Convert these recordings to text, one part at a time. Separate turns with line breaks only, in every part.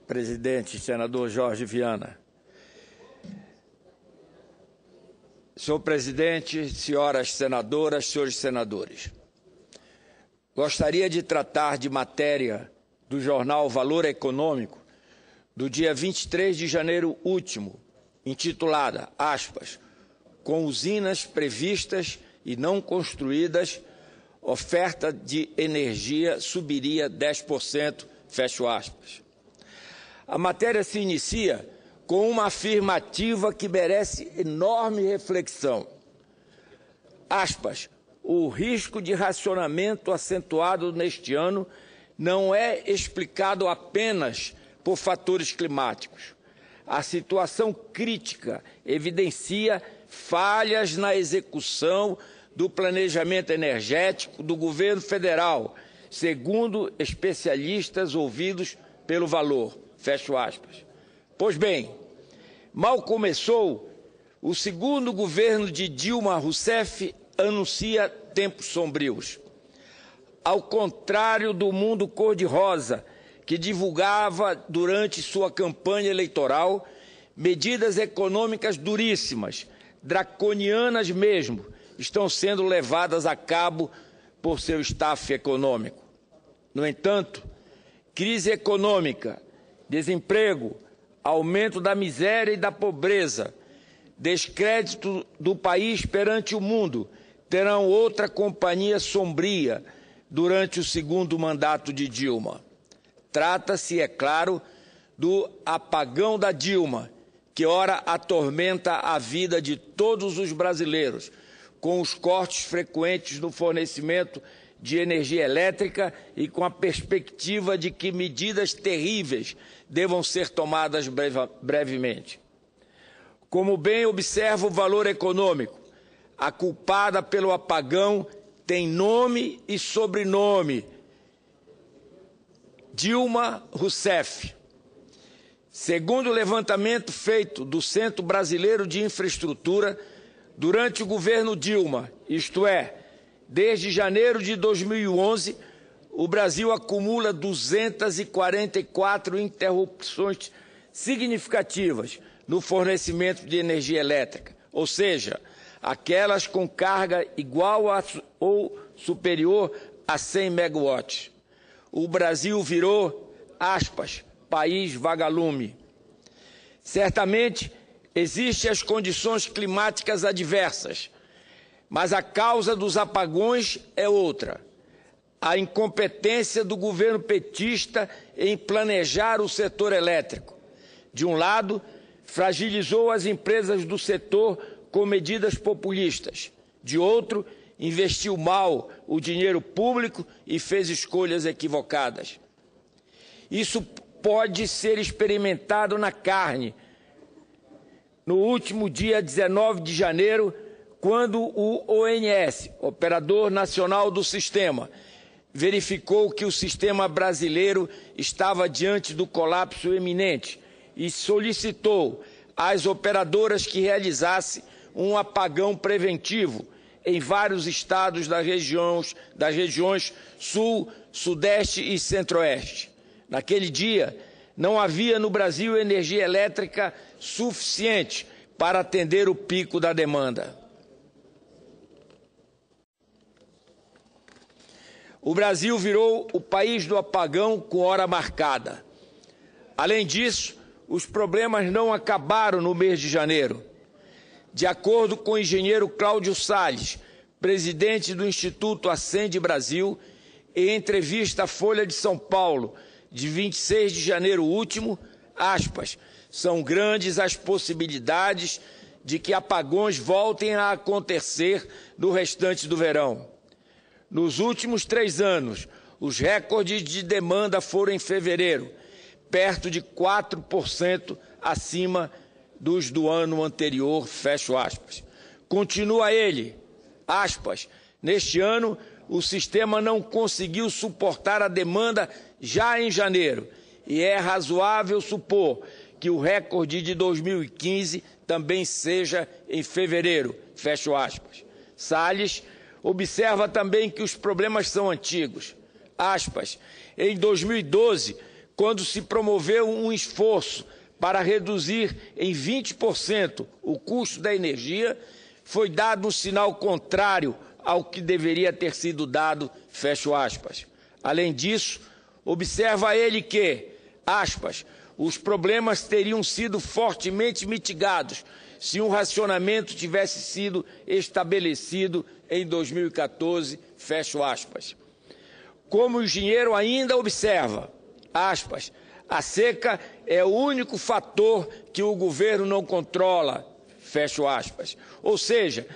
presidente, senador Jorge Viana. Senhor presidente, senhoras senadoras, senhores senadores, gostaria de tratar de matéria do jornal Valor Econômico do dia 23 de janeiro último, intitulada, aspas, com usinas previstas e não construídas, oferta de energia subiria 10%, fecho aspas. A matéria se inicia com uma afirmativa que merece enorme reflexão. Aspas, o risco de racionamento acentuado neste ano não é explicado apenas por fatores climáticos. A situação crítica evidencia falhas na execução do planejamento energético do governo federal, segundo especialistas ouvidos pelo Valor, fecho aspas. Pois bem, mal começou, o segundo governo de Dilma Rousseff anuncia tempos sombrios. Ao contrário do mundo cor-de-rosa, que divulgava durante sua campanha eleitoral medidas econômicas duríssimas, draconianas mesmo, estão sendo levadas a cabo por seu staff econômico. No entanto, crise econômica, desemprego, aumento da miséria e da pobreza, descrédito do país perante o mundo, terão outra companhia sombria durante o segundo mandato de Dilma. Trata-se, é claro, do apagão da Dilma, que ora atormenta a vida de todos os brasileiros, com os cortes frequentes no fornecimento de energia elétrica e com a perspectiva de que medidas terríveis devam ser tomadas brevemente. Como bem observa o Valor Econômico, a culpada pelo apagão tem nome e sobrenome: Dilma Rousseff. Segundo o levantamento feito do Centro Brasileiro de Infraestrutura, durante o governo Dilma, isto é, desde janeiro de 2011, o Brasil acumula 244 interrupções significativas no fornecimento de energia elétrica, ou seja, aquelas com carga igual ou superior a 100 megawatts. O Brasil virou, aspas, país vagalume. Certamente, existem as condições climáticas adversas, mas a causa dos apagões é outra. A incompetência do governo petista em planejar o setor elétrico. De um lado, fragilizou as empresas do setor com medidas populistas. De outro, investiu mal o dinheiro público e fez escolhas equivocadas. Isso pode ser experimentado na carne. No último dia 19 de janeiro, quando o ONS, Operador Nacional do Sistema, verificou que o sistema brasileiro estava diante do colapso iminente e solicitou às operadoras que realizassem um apagão preventivo em vários estados das regiões Sul, Sudeste e Centro-Oeste. Naquele dia, não havia no Brasil energia elétrica suficiente para atender o pico da demanda. O Brasil virou o país do apagão com hora marcada. Além disso, os problemas não acabaram no mês de janeiro. De acordo com o engenheiro Cláudio Salles, presidente do Instituto Ascende Brasil, em entrevista à Folha de São Paulo, de 26 de janeiro último, aspas, são grandes as possibilidades de que apagões voltem a acontecer no restante do verão. Nos últimos 3 anos, os recordes de demanda foram em fevereiro, perto de 4% acima dos do ano anterior, fecho aspas. Continua ele, aspas, neste ano o sistema não conseguiu suportar a demanda já em janeiro e é razoável supor que o recorde de 2015 também seja em fevereiro, fecho aspas. Salles observa também que os problemas são antigos. Aspas, em 2012, quando se promoveu um esforço para reduzir em 20% o custo da energia, foi dado um sinal contrário ao que deveria ter sido dado, fecho aspas. Além disso, observa ele que, aspas, os problemas teriam sido fortemente mitigados se um racionamento tivesse sido estabelecido em 2014, fecho aspas. Como o engenheiro ainda observa, aspas, a seca é o único fator que o governo não controla, fecho aspas. Ou seja,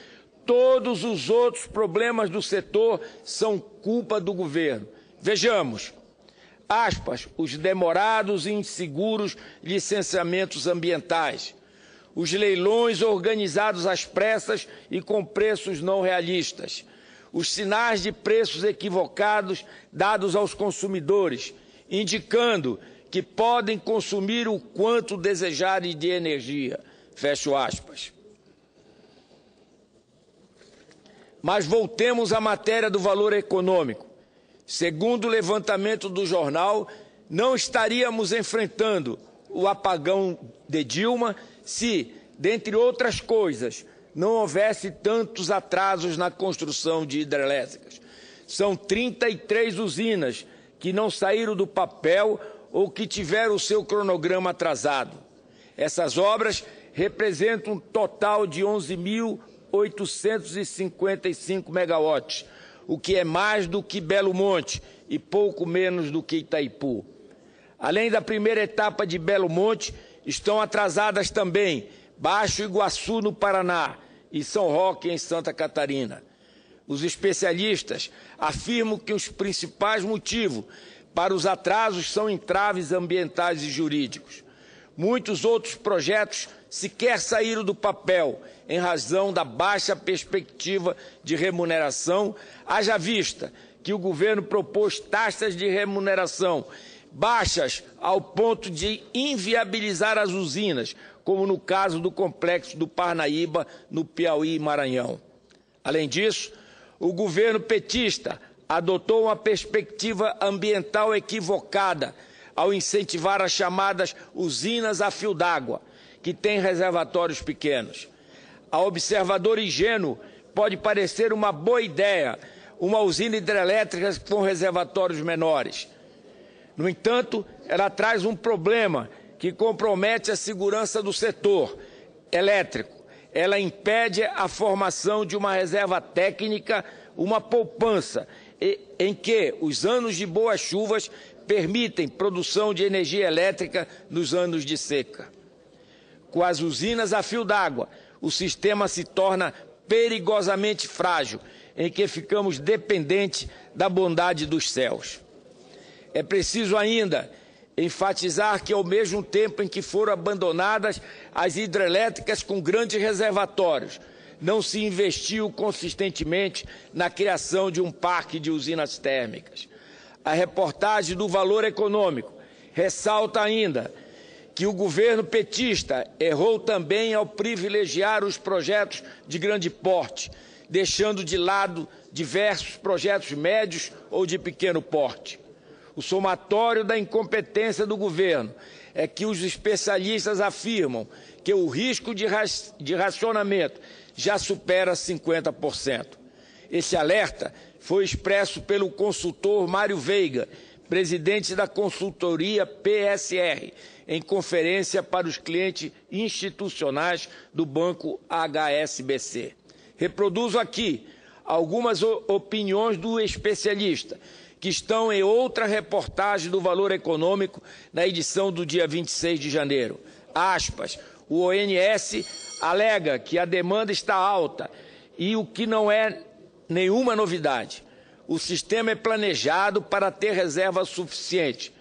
todos os outros problemas do setor são culpa do governo. Vejamos, aspas, os demorados e inseguros licenciamentos ambientais, os leilões organizados às pressas e com preços não realistas, os sinais de preços equivocados dados aos consumidores, indicando que podem consumir o quanto desejarem de energia, fecho aspas. Mas voltemos à matéria do valor econômico. Segundo o levantamento do jornal, não estaríamos enfrentando o apagão de Dilma se, dentre outras coisas, não houvesse tantos atrasos na construção de hidrelétricas. São 33 usinas que não saíram do papel ou que tiveram o seu cronograma atrasado. Essas obras representam um total de 11.855 megawatts, o que é mais do que Belo Monte e pouco menos do que Itaipu. Além da primeira etapa de Belo Monte, estão atrasadas também Baixo Iguaçu, no Paraná, e São Roque, em Santa Catarina. Os especialistas afirmam que os principais motivos para os atrasos são entraves ambientais e jurídicos. Muitos outros projetos sequer saíram do papel em razão da baixa perspectiva de remuneração, haja vista que o governo propôs taxas de remuneração baixas ao ponto de inviabilizar as usinas, como no caso do complexo do Parnaíba, no Piauí e Maranhão. Além disso, o governo petista adotou uma perspectiva ambiental equivocada ao incentivar as chamadas usinas a fio d'água, que têm reservatórios pequenos. Ao observador ingênuo, pode parecer uma boa ideia uma usina hidrelétrica com reservatórios menores. No entanto, ela traz um problema que compromete a segurança do setor elétrico. Ela impede a formação de uma reserva técnica, uma poupança, em que os anos de boas chuvas permitem produção de energia elétrica nos anos de seca. Com as usinas a fio d'água, o sistema se torna perigosamente frágil, em que ficamos dependentes da bondade dos céus. É preciso ainda enfatizar que, ao mesmo tempo em que foram abandonadas as hidrelétricas com grandes reservatórios, não se investiu consistentemente na criação de um parque de usinas térmicas. A reportagem do Valor Econômico ressalta ainda que o governo petista errou também ao privilegiar os projetos de grande porte, deixando de lado diversos projetos médios ou de pequeno porte. O somatório da incompetência do governo é que os especialistas afirmam que o risco de racionamento já supera 50%. Esse alerta foi expresso pelo consultor Mário Veiga, presidente da consultoria PSR, em conferência para os clientes institucionais do Banco HSBC. Reproduzo aqui algumas opiniões do especialista, que estão em outra reportagem do Valor Econômico, na edição do dia 26 de janeiro. Aspas, o ONS alega que a demanda está alta e o que não é nenhuma novidade. O sistema é planejado para ter reserva suficiente.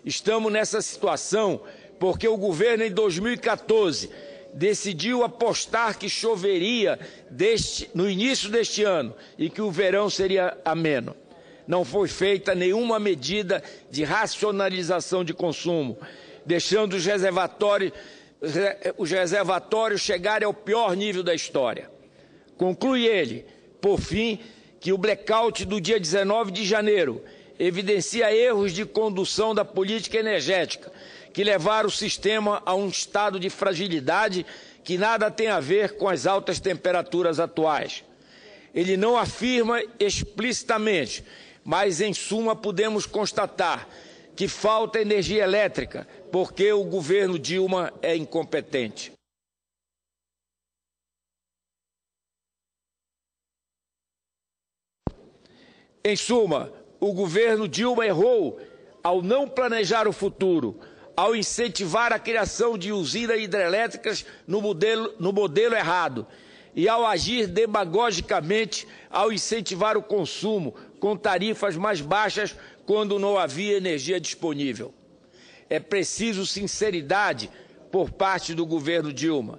Estamos nessa situação porque o governo, em 2014, decidiu apostar que choveria no início deste ano e que o verão seria ameno. Não foi feita nenhuma medida de racionalização de consumo, deixando os reservatórios chegarem ao pior nível da história. Conclui ele, por fim, que o blackout do dia 19 de janeiro evidencia erros de condução da política energética, que levaram o sistema a um estado de fragilidade que nada tem a ver com as altas temperaturas atuais. Ele não afirma explicitamente, mas em suma podemos constatar que falta energia elétrica porque o governo Dilma é incompetente. Em suma, o governo Dilma errou ao não planejar o futuro, ao incentivar a criação de usinas hidrelétricas no modelo errado e ao agir demagogicamente ao incentivar o consumo com tarifas mais baixas quando não havia energia disponível. É preciso sinceridade por parte do governo Dilma,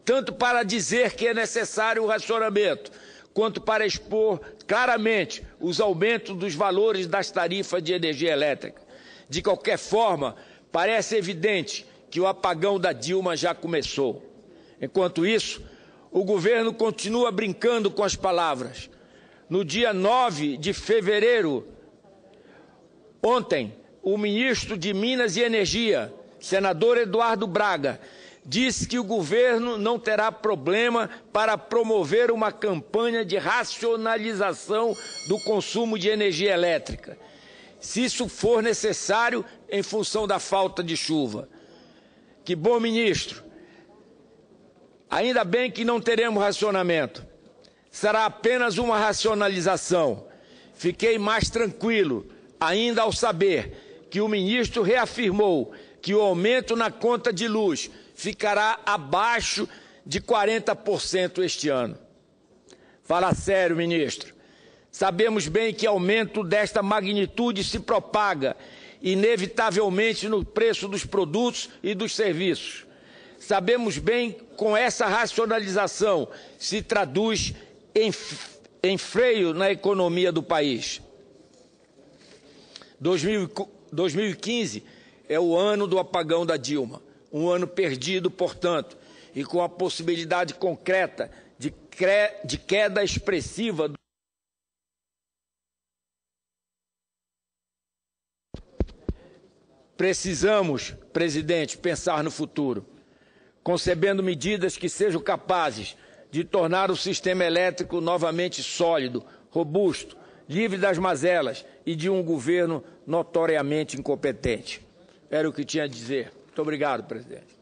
tanto para dizer que é necessário o racionamento, quanto para expor claramente os aumentos dos valores das tarifas de energia elétrica. De qualquer forma, parece evidente que o apagão da Dilma já começou. Enquanto isso, o governo continua brincando com as palavras. No dia 9 de fevereiro, ontem, o ministro de Minas e Energia, senador Eduardo Braga, disse que o governo não terá problema para promover uma campanha de racionalização do consumo de energia elétrica, se isso for necessário em função da falta de chuva. Que bom, ministro! Ainda bem que não teremos racionamento. Será apenas uma racionalização. Fiquei mais tranquilo, ainda ao saber que o ministro reafirmou que o aumento na conta de luz ficará abaixo de 40% este ano. Fala sério, ministro. Sabemos bem que aumento desta magnitude se propaga inevitavelmente no preço dos produtos e dos serviços. Sabemos bem que com essa racionalização se traduz em freio na economia do país. 2015 é o ano do apagão da Dilma, um ano perdido, portanto, e com a possibilidade concreta de queda expressiva. Precisamos, presidente, pensar no futuro, concebendo medidas que sejam capazes de tornar o sistema elétrico novamente sólido, robusto, livre das mazelas e de um governo notoriamente incompetente. Era o que tinha a dizer. Muito obrigado, presidente.